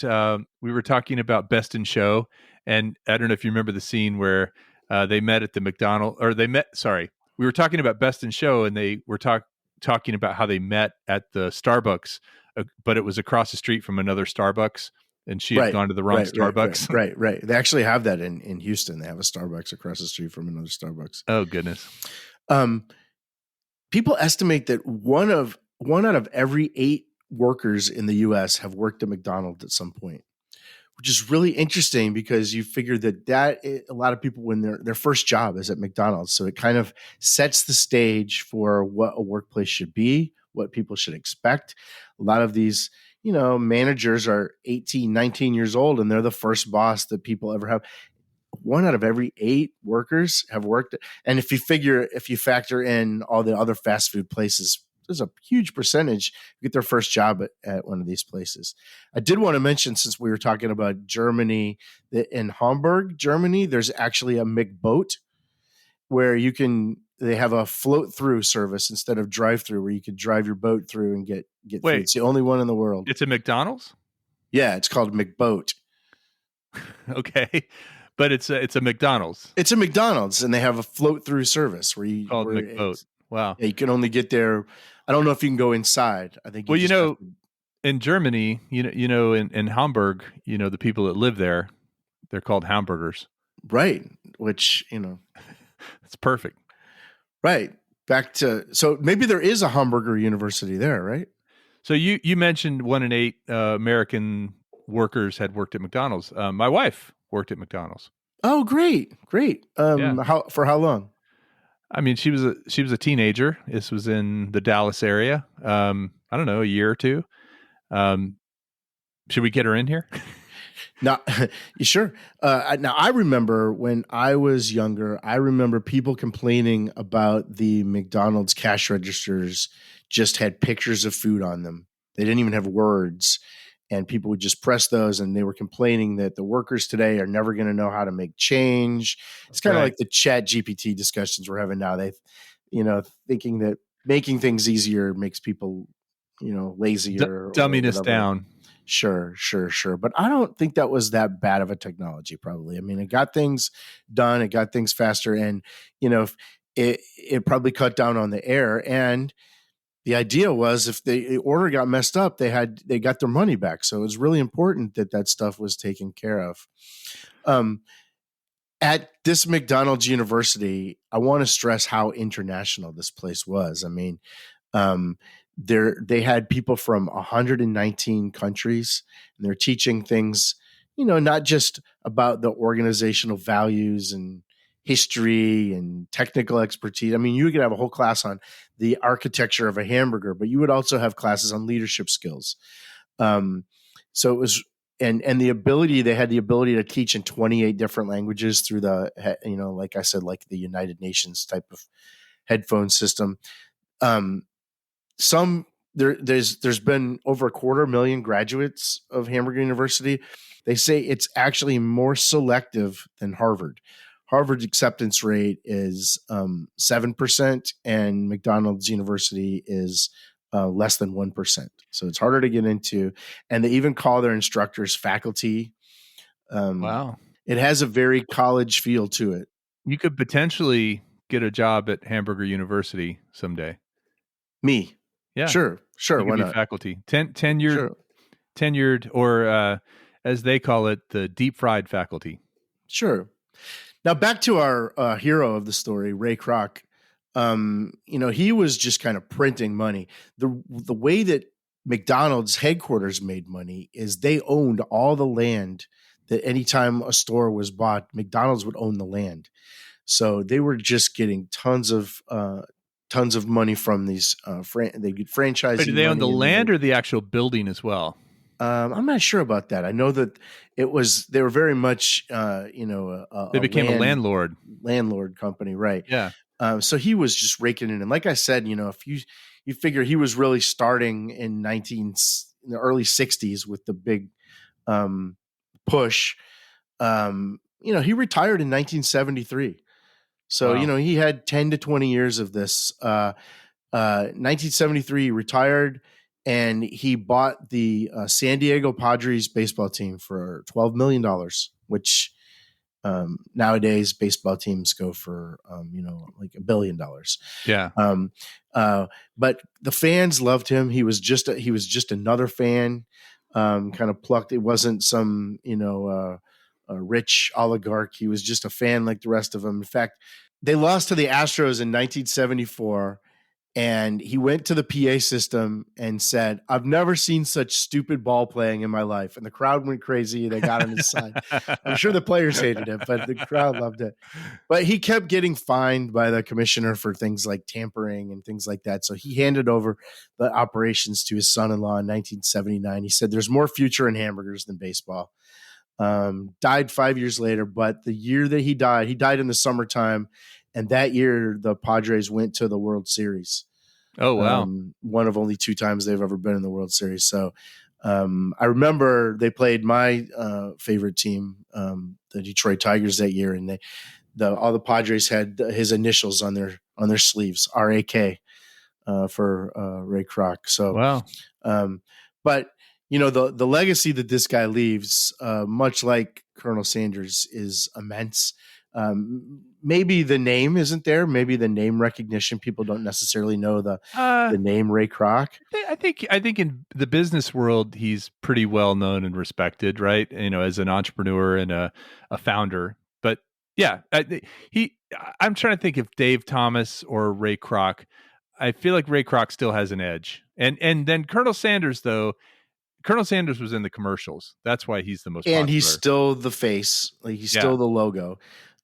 Best in Show, and I don't know if you remember the scene where they met at the McDonald's, or we were talking about Best in Show, and they were talking about how they met at the Starbucks, but it was across the street from another Starbucks, and she had gone to the wrong Starbucks. Right. They actually have that in Houston. They have a Starbucks across the street from another Starbucks. Oh, goodness. People estimate that one out of every 8 workers in the U.S. have worked at McDonald's at some point, which is really interesting because you figure that a lot of people, when their first job is at McDonald's. So it kind of sets the stage for what a workplace should be, what people should expect. A lot of these, managers are 18, 19 years old, and they're the first boss that people ever have. 1 out of every 8 workers have worked. And if you factor in all the other fast food places, there's a huge percentage who get their first job at one of these places. I did want to mention, since we were talking about Germany, that in Hamburg, Germany, there's actually a McBoat where they have a float through service instead of drive through, where you could drive your boat through and get food. It's the only one in the world. It's a McDonald's? Yeah, it's called McBoat. Okay. But it's a McDonald's. It's a McDonald's, and they have a float through service where McBoat. Wow. You can only get there. I don't know if you can go inside. I think. In Germany, in Hamburg, the people that live there, they're called hamburgers. Right. Which it's perfect. Right. So maybe there is a hamburger university there, right? So you mentioned 1 in 8 American workers had worked at McDonald's. My wife worked at McDonald's. Oh, great. How long? I mean, she was a teenager. This was in the Dallas area. I don't know, a year or 2. Should we get her in here? Now, sure. Now, I remember when I was younger, I remember people complaining about the McDonald's cash registers just had pictures of food on them. They didn't even have words. And people would just press those, and they were complaining that the workers today are never going to know how to make change. It's kind of like the Chat GPT discussions we're having now. They, thinking that making things easier makes people, lazier. Dumbing us down. Sure. But I don't think that was that bad of a technology, probably. I mean, it got things done. It got things faster. And, it probably cut down on the error. And the idea was, if the order got messed up, they got their money back. So it was really important that stuff was taken care of. At this McDonald's University, I want to stress how international this place was. I mean, they had people from 119 countries, and they're teaching things, not just about the organizational values and history and technical expertise. I mean, you could have a whole class on the architecture of a hamburger, but you would also have classes on leadership skills. So it was, and they had the ability to teach in 28 different languages through the, like I said, like the United Nations type of headphone system. There's been over 250,000 graduates of Hamburg University. They say it's actually more selective than Harvard. Harvard's acceptance rate is 7%, and McDonald's University is less than 1%. So it's harder to get into, and they even call their instructors faculty. Wow. It has a very college feel to it. You could potentially get a job at Hamburger University someday. Me? Yeah. Sure. You Why could be not? faculty. Tenured, Sure. tenured, or as they call it, the deep fried faculty. Sure. Now back to our hero of the story, Ray Kroc. He was just kind of printing money. The way that McDonald's headquarters made money is they owned all the land. That anytime a store was bought, McDonald's would own the land. So they were just getting tons of money from these they get franchising. But do they own the land or the actual building as well? I'm not sure about that. I know that they were very much, they became a landlord company. Right. Yeah. So he was just raking in. And like I said, if you figure he was really starting in the early 60s with the big push, he retired in 1973. So, wow. He had 10 to 20 years of this. 1973, he retired, and he bought the San Diego Padres baseball team for $12 million, which nowadays baseball teams go for, like $1 billion. Yeah. But the fans loved him. He was just another fan, kind of plucked. It wasn't some, a rich oligarch. He was just a fan like the rest of them. In fact, they lost to the Astros in 1974, and he went to the PA system and said, "I've never seen such stupid ball playing in my life." And the crowd went crazy. They got on his side. I'm sure the players hated it, but the crowd loved it. But he kept getting fined by the commissioner for things like tampering and things like that. So he handed over the operations to his son-in-law in 1979. He said, "There's more future in hamburgers than baseball." Died 5 years later, but the year that he died in the summertime, and that year the Padres went to the World Series. Oh, wow. One of only 2 times they've ever been in the World Series. So I remember they played my favorite team, the Detroit Tigers, that year, and all the Padres had his initials on their sleeves, RAK, for Ray Kroc. So wow. But the legacy that this guy leaves, much like Colonel Sanders, is immense. Maybe the name isn't there. Maybe the name recognition, people don't necessarily know the name Ray Kroc. I think in the business world, he's pretty well known and respected, right? As an entrepreneur and a founder. But yeah, I'm trying to think if Dave Thomas or Ray Kroc. I feel like Ray Kroc still has an edge. And then Colonel Sanders, though. Colonel Sanders was in the commercials. That's why he's the most popular. And he's still the face. Like, he's still the logo.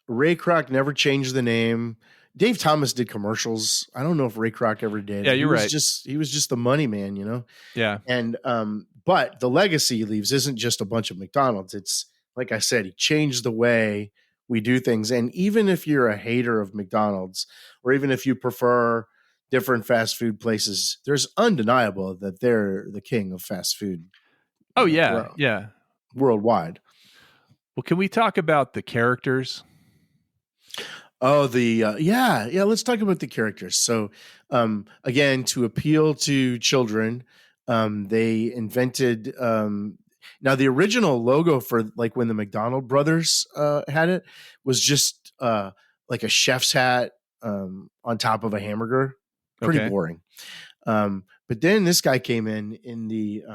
Ray Kroc never changed the name. Dave Thomas did commercials. I don't know if Ray Kroc ever did. Yeah, you're right. He was just the money man, Yeah. And but the legacy he leaves isn't just a bunch of McDonald's. It's, like I said, he changed the way we do things. And even if you're a hater of McDonald's, or even if you prefer different fast food places, there's undeniable that they're the king of fast food. Oh, yeah. Yeah. Worldwide. Well, can we talk about the characters? Oh, let's talk about the characters. So, again, to appeal to children, they invented, now the original logo for, like, when the McDonald brothers had it, was just like a chef's hat on top of a hamburger. Pretty boring. But then this guy came in the,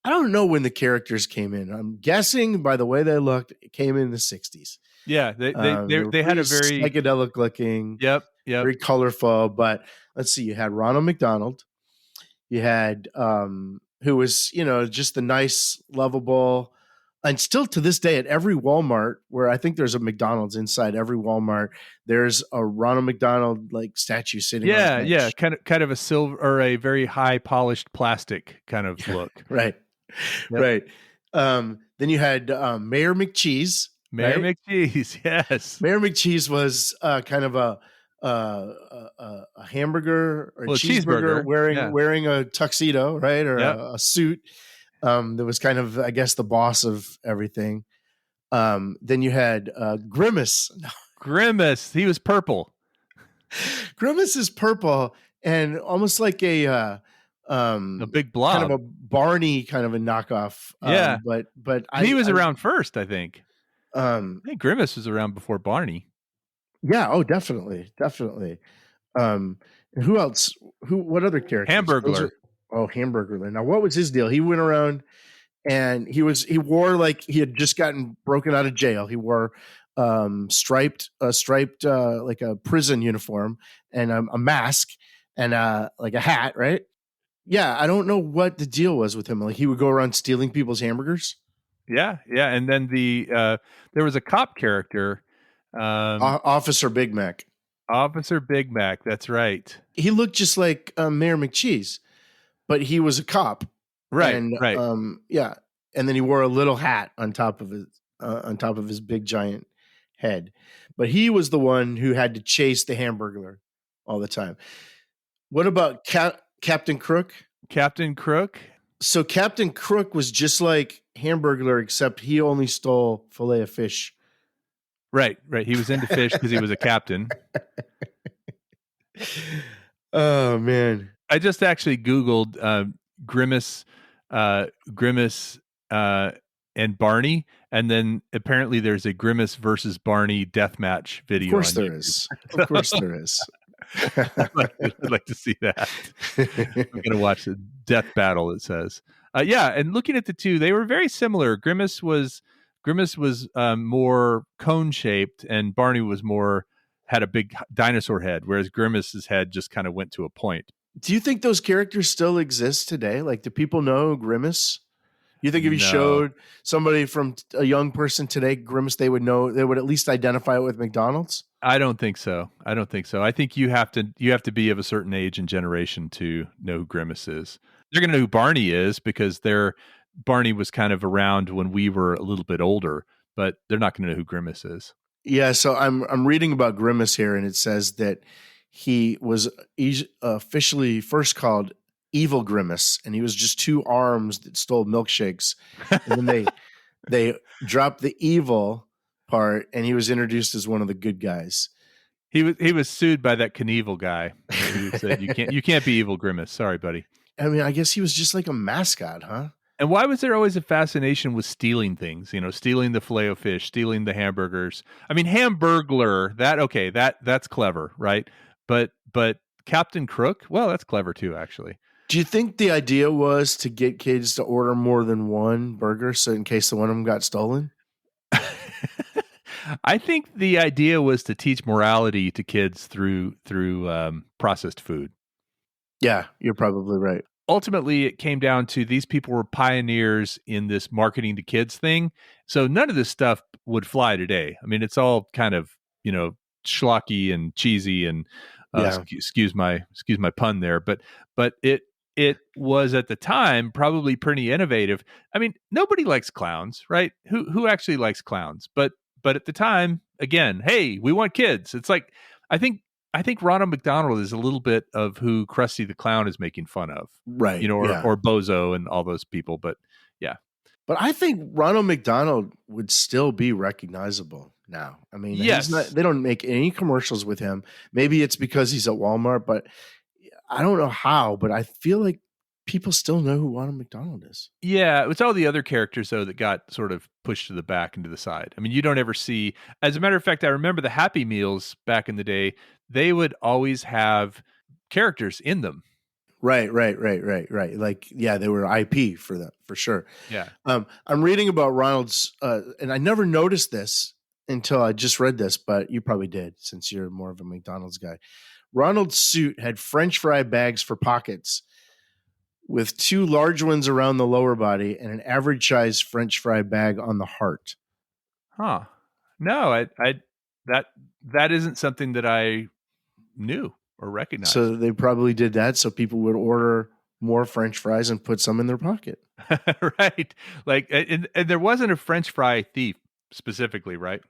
I don't know when the characters came in. I'm guessing by the way they looked, it came in the 60s. Yeah, they had a very psychedelic looking, very colorful. But let's see, you had Ronald McDonald, you had who was just the nice, lovable, and still to this day at every Walmart, where I think there's a McDonald's inside every Walmart, there's a Ronald McDonald like statue sitting. on the bench. Kind of a silver or a very high polished plastic kind of look. Right. Then you had Mayor McCheese. Mayor McCheese, yes. Mayor McCheese was kind of a hamburger or a cheeseburger wearing a tuxedo, right, or a suit. That was kind of, I guess, the boss of everything. Then you had Grimace. Grimace. He was purple. Grimace is purple and almost like a big blob, kind of a Barney kind of a knockoff. Yeah, but he was around first, I think. I think Grimace was around before Barney. Yeah. Oh, definitely. And who else? What other characters? Hamburglar. Hamburglar. Now, what was his deal? He went around and he wore like he had just gotten broken out of jail. He wore striped like a prison uniform and a mask and like a hat, right? Yeah, I don't know what the deal was with him. Like he would go around stealing people's hamburgers. Yeah, and then there was a cop character, Officer Big Mac. Officer Big Mac, that's right. He looked just like Mayor McCheese, but he was a cop. Right, and, right. Yeah, and then he wore a little hat on top of his big giant head. But he was the one who had to chase the Hamburglar all the time. What about Captain Kroc? Captain Kroc? So Captain Kroc was just like Hamburglar, except he only stole fillet of fish. Right. He was into fish because he was a captain. Oh, man. I just actually Googled Grimace and Barney, and then apparently there's a Grimace versus Barney deathmatch video. Of course there is. Of course there is. I'd like to see that. I'm going to watch the death battle, it says. And looking at the two, they were very similar. Grimace was more cone-shaped, and Barney had a big dinosaur head, whereas Grimace's head just kind of went to a point. Do you think those characters still exist today? Like, do people know Grimace? You think if you showed somebody from a young person today Grimace, they would at least identify it with McDonald's? I don't think so. I think you have to be of a certain age and generation to know who Grimace is. They're going to know who Barney is because Barney was kind of around when we were a little bit older, but they're not going to know who Grimace is. Yeah, so I'm reading about Grimace here, and it says that he was officially first called Evil Grimace, and he was just two arms that stole milkshakes, and then they dropped the evil part, and he was introduced as one of the good guys. He was sued by that Knievel guy who said you can't be Evil Grimace. Sorry, buddy. I mean, I guess he was just like a mascot, huh? And why was there always a fascination with stealing things? Stealing the filet-o-fish, stealing the hamburgers. I mean, Hamburglar, that's clever, right? But Captain Kroc, well, that's clever too, actually. Do you think the idea was to get kids to order more than one burger, so in case the one of them got stolen? I think the idea was to teach morality to kids through processed food. Yeah, you're probably right. Ultimately, it came down to these people were pioneers in this marketing to kids thing. So none of this stuff would fly today. I mean, it's all kind of, schlocky and cheesy and excuse my pun there, but it was at the time probably pretty innovative. I mean, nobody likes clowns, right? Who actually likes clowns? But at the time, again, hey, we want kids. It's like I think Ronald McDonald is a little bit of who Krusty the Clown is making fun of, right? Or Bozo and all those people. But yeah, but I think Ronald McDonald would still be recognizable now. I mean, yes, they don't make any commercials with him. Maybe it's because he's at Walmart, but I don't know how. But I feel like people still know who Ronald McDonald is. Yeah, it's all the other characters, though, that got sort of pushed to the back and to the side. I mean, you don't ever see... As a matter of fact, I remember the Happy Meals back in the day, they would always have characters in them. Right. Like, yeah, they were IP for that, for sure. Yeah. I'm reading about Ronald's... and I never noticed this until I just read this, but you probably did, since you're more of a McDonald's guy. Ronald's suit had French fry bags for pockets, with two large ones around the lower body and an average size French fry bag on the heart. Huh. No, that isn't something that I knew or recognized. So they probably did that so people would order more French fries and put some in their pocket. Right. Like, and there wasn't a French fry thief specifically, right?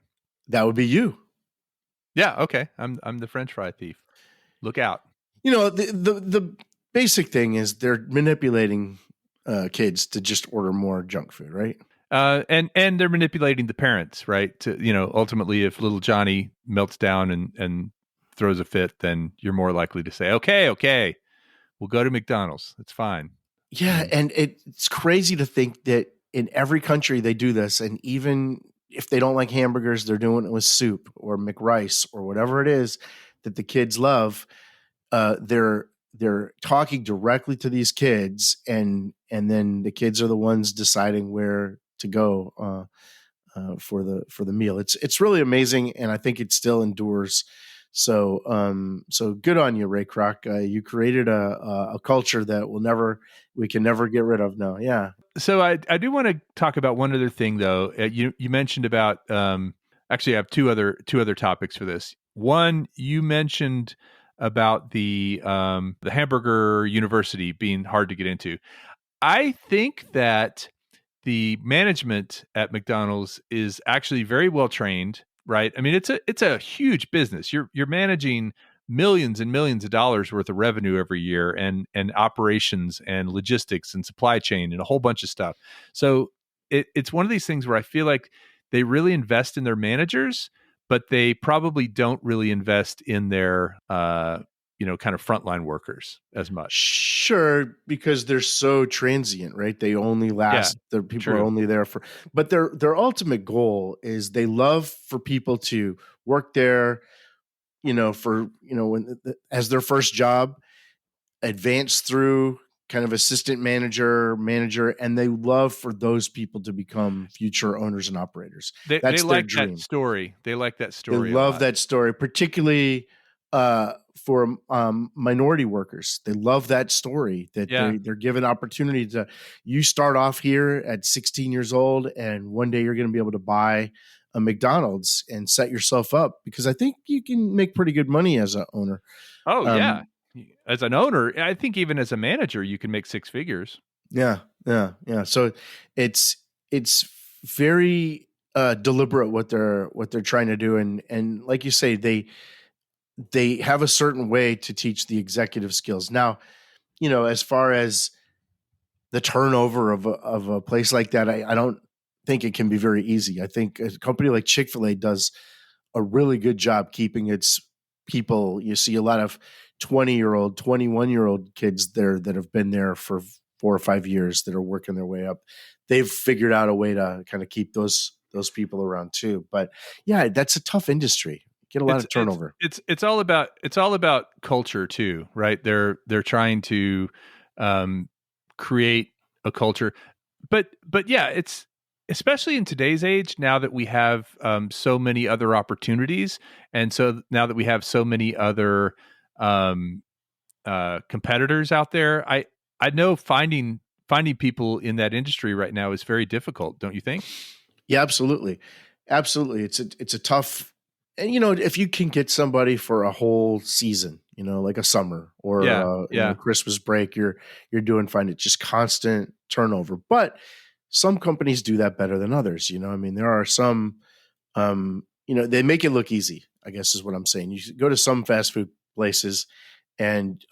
That would be you. Yeah. Okay. I'm the French fry thief. Look out. The basic thing is they're manipulating kids to just order more junk food, right? And they're manipulating the parents, right? To, ultimately, if little Johnny melts down and throws a fit, then you're more likely to say, okay, we'll go to McDonald's. It's fine. Yeah, and it's crazy to think that in every country they do this, and even if they don't like hamburgers, they're doing it with soup or McRice or whatever it is that the kids love. They're talking directly to these kids, and then the kids are the ones deciding where to go for the meal. It's really amazing, and I think it still endures. So good on you, Ray Kroc. You created a culture that we can never get rid of. No, yeah. So I do want to talk about one other thing, though. You mentioned about actually, I have two other topics for this. One, you mentioned about the hamburger university being hard to get into. I think that the management at McDonald's is actually very well trained, right? I mean, it's a huge business. You're managing millions and millions of dollars worth of revenue every year, and operations and logistics and supply chain and a whole bunch of stuff. So it's one of these things where I feel like they really invest in their managers, but they probably don't really invest in their kind of frontline workers as much. Sure, because they're so transient, right? They only last. Yeah, The people true. are only there for. But their ultimate goal is they love for people to work there, as their first job, advance through kind of assistant manager, and they love for those people to become future owners and operators. That's They their like dream. that story. They like that story. They love that story, particularly for minority workers. They love that story that they're given opportunity to. You start off here at 16 years old, and one day you're going to be able to buy a McDonald's and set yourself up, because I think you can make pretty good money as an owner. Oh, yeah. As an owner, I think even as a manager, you can make six figures. Yeah. So it's very deliberate what they're trying to do, and like you say, they have a certain way to teach the executive skills. Now, as far as the turnover of a place like that, I don't think it can be very easy. I think a company like Chick-fil-A does a really good job keeping its people. You see a lot of 20-year-old, 21-year-old kids there that have been there for 4 or 5 years that are working their way up. They've figured out a way to kind of keep those people around too. But yeah, that's a tough industry. Get a lot of turnover. It's all about culture too, right? They're trying to create a culture, but yeah, it's especially in today's age, now that we have so many other opportunities, and so now that we have so many other competitors out there, I know finding people in that industry right now is very difficult. Don't you think? Yeah, absolutely. It's a tough. And if you can get somebody for a whole season, like a summer or Christmas break, you're doing fine. It's just constant turnover. But some companies do that better than others. I mean, there are some, they make it look easy, I guess is what I'm saying. You should go to some fast food places and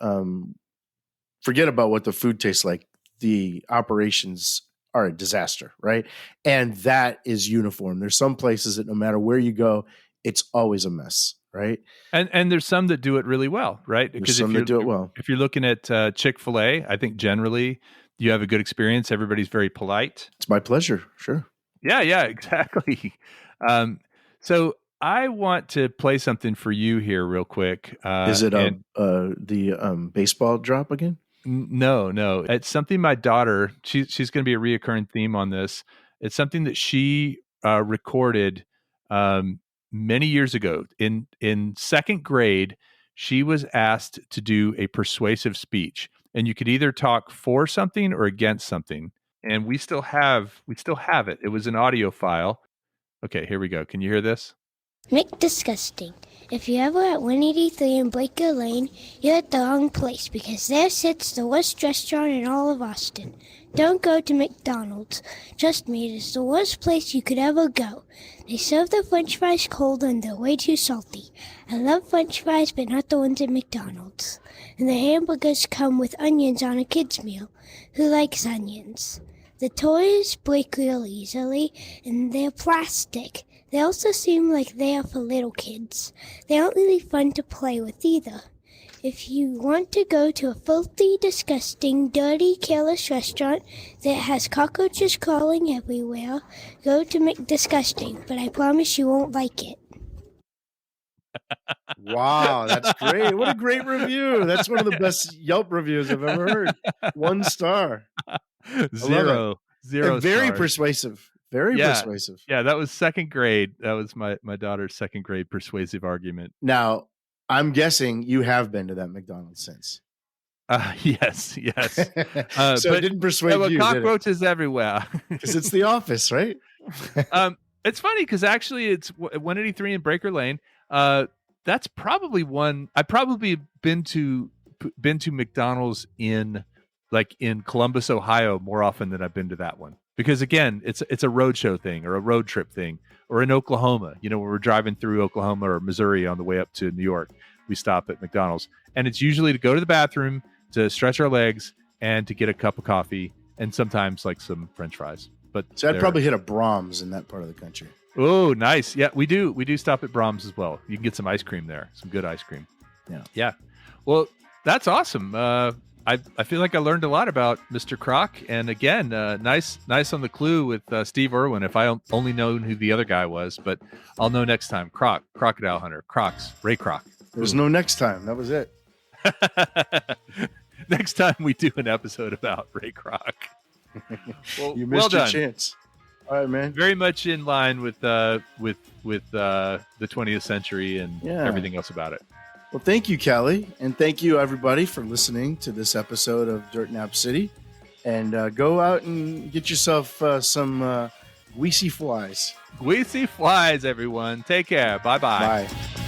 forget about what the food tastes like. The operations are a disaster, right? And that is uniform. There's some places that no matter where you go, it's always a mess, right? And there's some that do it really well, right? Because some that do it well. If you're looking at Chick-fil-A, I think generally you have a good experience. Everybody's very polite. It's my pleasure. Sure. Yeah, exactly. So I want to play something for you here real quick. Is it the baseball drop again? No. It's something my daughter, she's going to be a reoccurring theme on this. It's something that she recorded many years ago. In second grade, she was asked to do a persuasive speech, and you could either talk for something or against something. And we still have it. It was an audio file. Okay, here we go. Can you hear this? McDisgusting. If you're ever at 183 in Blaker Lane, you're at the wrong place, because there sits the worst restaurant in all of Austin. Don't go to McDonald's. Trust me, it is the worst place you could ever go. They serve the french fries cold and they're way too salty. I love french fries, but not the ones at McDonald's. And the hamburgers come with onions on a kid's meal. Who likes onions? The toys break real easily, and they're plastic. They also seem like they are for little kids. They aren't really fun to play with either. If you want to go to a filthy, disgusting, dirty, careless restaurant that has cockroaches crawling everywhere, go to McDisgusting, but I promise you won't like it. Wow, that's great. What a great review. That's one of the best Yelp reviews I've ever heard. 1 star. Zero And very stars. persuasive. Very persuasive. Yeah, that was second grade. That was my daughter's second grade persuasive argument. Now, I'm guessing you have been to that McDonald's since. Yes. So it didn't persuade you, cockroaches everywhere. Because it's The Office, right? It's funny because actually it's 183 in Breaker Lane. That's probably one I've probably been to McDonald's in Columbus, Ohio more often than I've been to that one. Because again, it's a roadshow thing or a road trip thing, or in Oklahoma, when we're driving through Oklahoma or Missouri on the way up to New York, we stop at McDonald's, and it's usually to go to the bathroom, to stretch our legs, and to get a cup of coffee, and sometimes like some French fries. But so I'd probably hit a Brahms in that part of the country. Oh, nice. Yeah, we do stop at Brahms as well. You can get some ice cream there, some good ice cream. Yeah. Well, that's awesome. I feel like I learned a lot about Mr. Kroc, and again, nice on the clue with Steve Irwin. If I only known who the other guy was, but I'll know next time. Kroc, crocodile hunter, Crocs, Ray Kroc. There's no next time. That was it. Next time we do an episode about Ray Kroc. Well, you missed your chance. All right, man. Very much in line with the 20th century and everything else about it. Well, thank you, Callie, and thank you, everybody, for listening to this episode of Dirt Nap City. And go out and get yourself some greasy flies. Greasy flies, everyone. Take care. Bye-bye. Bye.